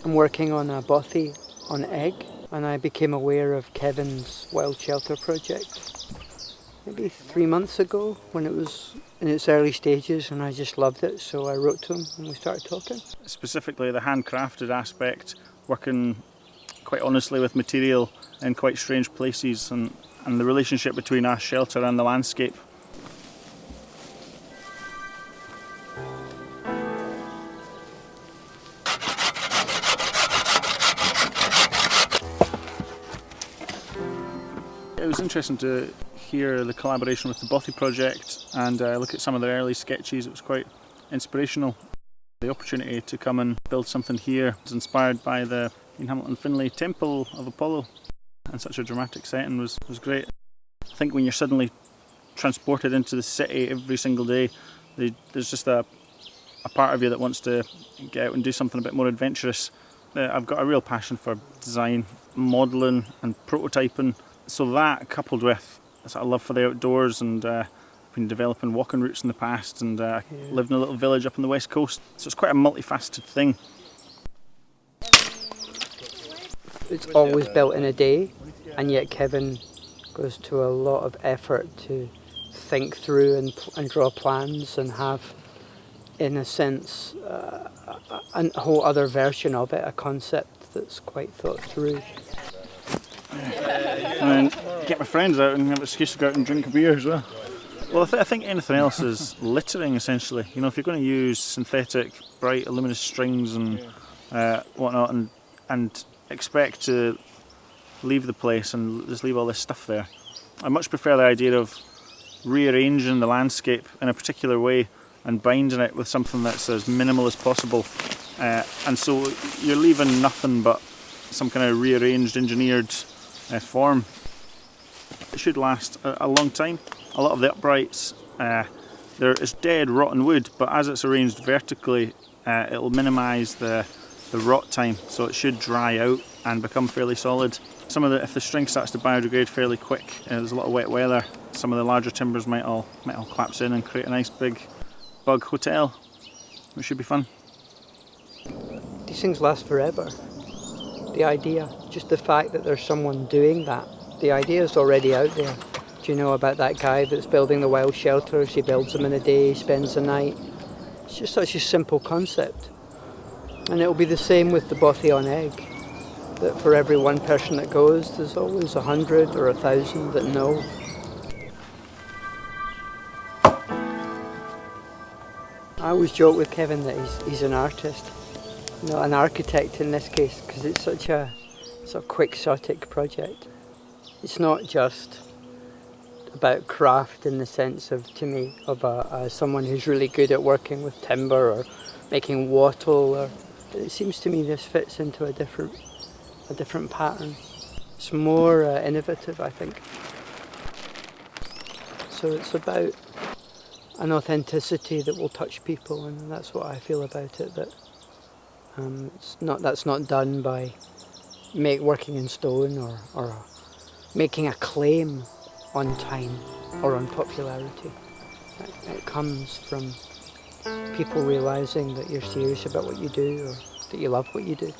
I'm working on a bothy on egg, and I became aware of Kevin's wild shelter project maybe 3 months ago when it was in its early stages, and I just loved it, so I wrote to him and we started talking. Specifically the handcrafted aspect, working quite honestly with material in quite strange places, and the relationship between our shelter and the landscape. It was interesting to hear the collaboration with the Bothy project and look at some of their early sketches. It was quite inspirational. The opportunity to come and build something here was inspired by the Hamilton Finlay Temple of Apollo, and such a dramatic setting was great. I think when you're suddenly transported into the city every single day, there's just a part of you that wants to get out and do something a bit more adventurous. I've got a real passion for design, modelling and prototyping, so that coupled with a sort of love for the outdoors, and been developing walking routes in the past, and lived in a little village up on the west coast, so it's quite a multifaceted thing. It's always built in a day, and yet Kevin goes to a lot of effort to think through and draw plans and have, in a sense, a whole other version of it, a concept that's quite thought through. And get my friends out and have an excuse to go out and drink a beer as well. Well, I think anything else is littering, essentially. You know, if you're going to use synthetic, bright, luminous strings and whatnot, and expect to leave the place and just leave all this stuff there, I much prefer the idea of rearranging the landscape in a particular way and binding it with something that's as minimal as possible. And so you're leaving nothing but some kind of rearranged, engineered form. It should last a long time. A lot of the uprights, there is dead rotten wood, but as it's arranged vertically, it'll minimise the rot time, so it should dry out and become fairly solid. If the string starts to biodegrade fairly quick, there's a lot of wet weather, some of the larger timbers might all collapse in and create a nice big bug hotel, which should be fun. These things last forever. The idea, just the fact that there's someone doing that, the idea is already out there. Do you know about that guy that's building the wild shelters? He builds them in a day, he spends the night. It's just such a simple concept. And it'll be the same with the bothy on egg, that for every one person that goes, there's always 100 or 1,000 that know. I always joke with Kevin that he's an artist, an architect in this case, because it's such a sort of quixotic project. It's not just about craft in the sense of, to me, of someone who's really good at working with timber or making wattle. Or it seems to me this fits into a different pattern. It's more innovative, I think. So it's about an authenticity that will touch people, and that's what I feel about it. That that's not done by working in stone or making a claim on time or on popularity. It comes from people realising that you're serious about what you do, or that you love what you do.